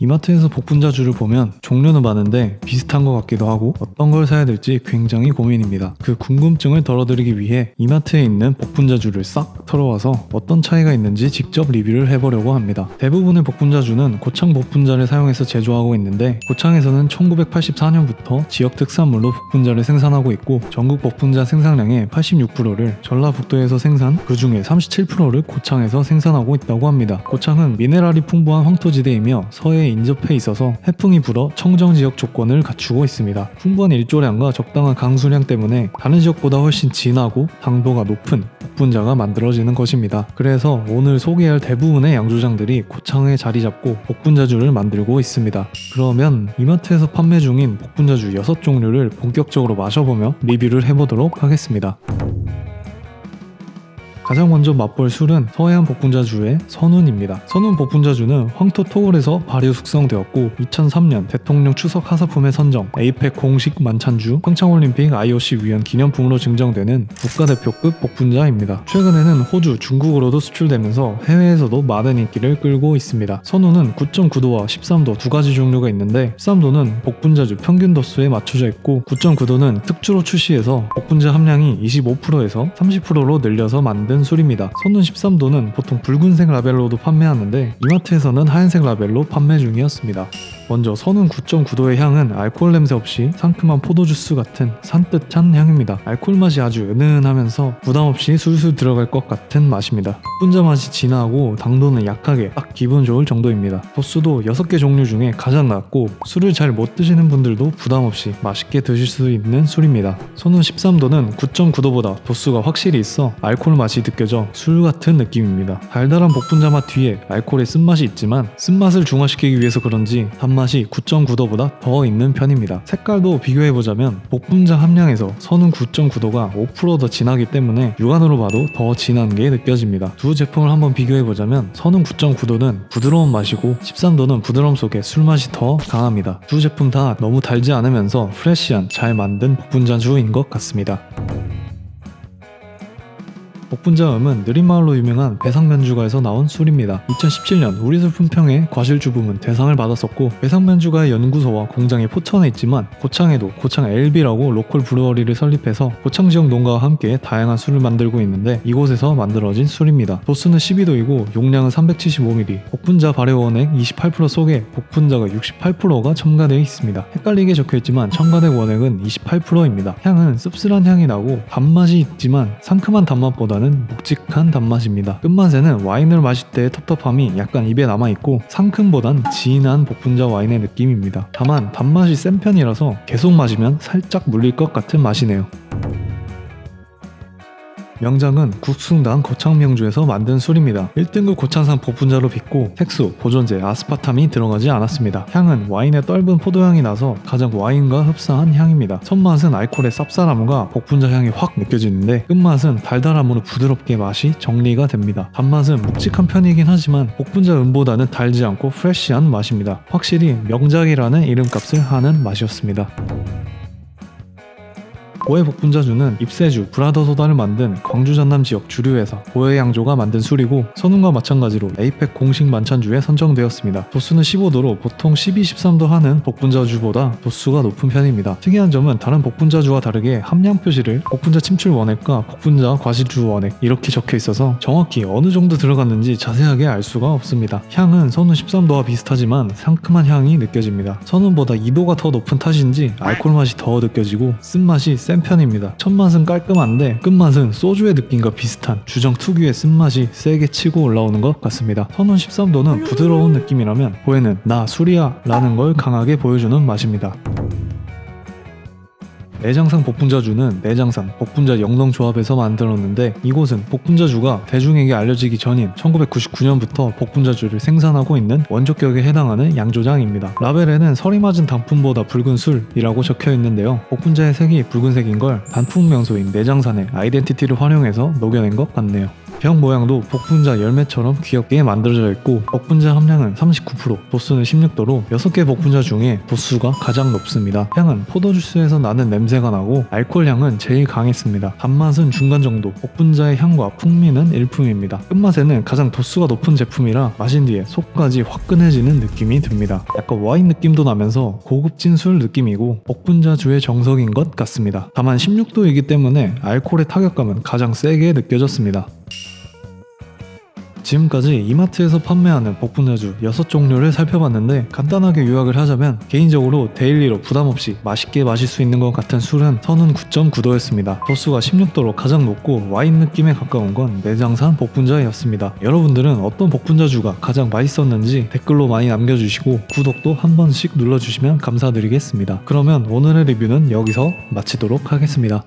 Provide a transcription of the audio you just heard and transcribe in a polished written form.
이마트에서 복분자주를 보면 종류는 많은데 비슷한 것 같기도 하고 어떤 걸 사야 될지 굉장히 고민입니다. 그 궁금증을 덜어드리기 위해 이마트에 있는 복분자주를 싹 털어와서 어떤 차이가 있는지 직접 리뷰를 해보려고 합니다. 대부분의 복분자주는 고창 복분자를 사용해서 제조하고 있는데 고창에서는 1984년부터 지역 특산물로 복분자를 생산하고 있고 전국 복분자 생산량의 86%를 전라북도에서 생산, 그 중에 37%를 고창에서 생산하고 있다고 합니다. 고창은 미네랄이 풍부한 황토지대이며 서해에 인접해 있어서 해풍이 불어 청정지역 조건을 갖추고 있습니다. 풍부한 일조량과 적당한 강수량 때문에 다른 지역보다 훨씬 진하고 당도가 높은 복분자가 만들어지는 것입니다. 그래서 오늘 소개할 대부분의 양조장들이 고창에 자리 잡고 복분자주를 만들고 있습니다. 그러면 이마트에서 판매 중인 복분자주 6종류를 본격적으로 마셔보며 리뷰를 해보도록 하겠습니다. 가장 먼저 맛볼 술은 서해안 복분자주의 선운입니다. 선운 복분자주는 황토 토굴에서 발효 숙성되었고 2003년 대통령 추석 하사품에 선정, 에이펙 공식 만찬주, 평창올림픽 IOC 위원 기념품으로 증정되는 국가대표급 복분자입니다. 최근에는 호주, 중국으로도 수출되면서 해외에서도 많은 인기를 끌고 있습니다. 선운은 9.9도와 13도 두 가지 종류가 있는데 13도는 복분자주 평균 도수에 맞춰져 있고 9.9도는 특주로 출시해서 복분자 함량이 25%에서 30%로 늘려서 만든 술입니다. 선운 13도는 보통 붉은색 라벨로도 판매하는데 이마트에서는 하얀색 라벨로 판매 중이었습니다. 먼저 선운 9.9도의 향은 알코올 냄새 없이 상큼한 포도주스 같은 산뜻한 향입니다. 알코올 맛이 아주 은은하면서 부담없이 술술 들어갈 것 같은 맛입니다. 복분자 맛이 진하고 당도는 약하게 딱 기분 좋을 정도입니다. 도수도 6개 종류 중에 가장 낮고 술을 잘 못 드시는 분들도 부담없이 맛있게 드실 수 있는 술입니다. 선운 13도는 9.9도보다 도수가 확실히 있어 알코올 맛이 느껴져 술 같은 느낌입니다. 달달한 복분자 맛 뒤에 알코올의 쓴맛이 있지만 쓴맛을 중화시키기 위해서 그런지 단맛이 9.9도보다 더 있는 편입니다. 색깔도 비교해보자면 복분자 함량에서 선운 9.9도가 5% 더 진하기 때문에 육안으로 봐도 더 진한 게 느껴집니다. 두 제품을 한번 비교해보자면 선운 9.9도는 부드러운 맛이고 13도는 부드러움 속에 술맛이 더 강합니다. 두 제품 다 너무 달지 않으면서 프레시한 잘 만든 복분자주인 것 같습니다. 복분자음은 느린마을로 유명한 배상면주가에서 나온 술입니다. 2017년 우리술 품평회 과실주 부문 대상을 받았었고 배상면주가의 연구소와 공장이 포천에 있지만 고창에도 고창 LB라고 로컬 브루어리를 설립해서 고창 지역 농가와 함께 다양한 술을 만들고 있는데 이곳에서 만들어진 술입니다. 도수는 12도이고 용량은 375ml, 복분자 발효 원액 28% 속에 복분자가 68%가 첨가되어 있습니다. 헷갈리게 적혀있지만 첨가된 원액은 28%입니다. 향은 씁쓸한 향이 나고 단맛이 있지만 상큼한 단맛보다는 묵직한 단맛입니다. 끝맛에는 와인을 마실 때의 텁텁함이 약간 입에 남아있고 상큼보단 진한 복분자 와인의 느낌입니다. 다만 단맛이 센 편이라서 계속 마시면 살짝 물릴 것 같은 맛이네요. 명장은 국숭당 고창명주에서 만든 술입니다. 1등급 고창산 복분자로 빚고 색소, 보존제, 아스파탐이 들어가지 않았습니다. 향은 와인의 떫은 포도향이 나서 가장 와인과 흡사한 향입니다. 첫맛은 알코올의 쌉쌀함과 복분자 향이 확 느껴지는데 끝맛은 달달함으로 부드럽게 맛이 정리가 됩니다. 단맛은 묵직한 편이긴 하지만 복분자 음보다는 달지 않고 프레시한 맛입니다. 확실히 명작이라는 이름값을 하는 맛이었습니다. 보혜 복분자주는 입세주, 브라더소다를 만든 광주 전남 지역 주류회사 보혜 양조가 만든 술이고 선운과 마찬가지로 에이펙 공식 만찬주에 선정되었습니다. 도수는 15도로 보통 12, 13도 하는 복분자주보다 도수가 높은 편입니다. 특이한 점은 다른 복분자주와 다르게 함량 표시를 복분자 침출 원액과 복분자 과실주 원액 이렇게 적혀 있어서 정확히 어느 정도 들어갔는지 자세하게 알 수가 없습니다. 향은 선운 13도와 비슷하지만 상큼한 향이 느껴집니다. 선운보다 2도가 더 높은 탓인지 알코올 맛이 더 느껴지고 쓴맛이 센 편입니다. 첫맛은 깔끔한데 끝맛은 소주의 느낌과 비슷한 주정 특유의 쓴맛이 세게 치고 올라오는 것 같습니다. 선운 13도는 부드러운 느낌이라면 보혜는 나 술이야 라는 걸 강하게 보여주는 맛입니다. 내장산 복분자주는 내장산 복분자 영농조합에서 만들었는데 이곳은 복분자주가 대중에게 알려지기 전인 1999년부터 복분자주를 생산하고 있는 원조격에 해당하는 양조장입니다. 라벨에는 설이 맞은 단품보다 붉은 술이라고 적혀 있는데요. 복분자의 색이 붉은색인 걸 단품 명소인 내장산의 아이덴티티를 활용해서 녹여낸 것 같네요. 병 모양도 복분자 열매처럼 귀엽게 만들어져 있고 복분자 함량은 39%, 도수는 16도로 6개 복분자 중에 도수가 가장 높습니다. 향은 포도주스에서 나는 냄새가 나고 알코올 향은 제일 강했습니다. 단맛은 중간 정도, 복분자의 향과 풍미는 일품입니다. 끝맛에는 가장 도수가 높은 제품이라 마신 뒤에 속까지 화끈해지는 느낌이 듭니다. 약간 와인 느낌도 나면서 고급진 술 느낌이고 복분자주의 정석인 것 같습니다. 다만 16도이기 때문에 알코올의 타격감은 가장 세게 느껴졌습니다. 지금까지 이마트에서 판매하는 복분자주 6종류를 살펴봤는데 간단하게 요약을 하자면 개인적으로 데일리로 부담없이 맛있게 마실 수 있는 것 같은 술은 선운 9.9도였습니다. 도수가 16도로 가장 높고 와인 느낌에 가까운 건 내장산 복분자였습니다. 여러분들은 어떤 복분자주가 가장 맛있었는지 댓글로 많이 남겨주시고 구독도 한 번씩 눌러주시면 감사드리겠습니다. 그러면 오늘의 리뷰는 여기서 마치도록 하겠습니다.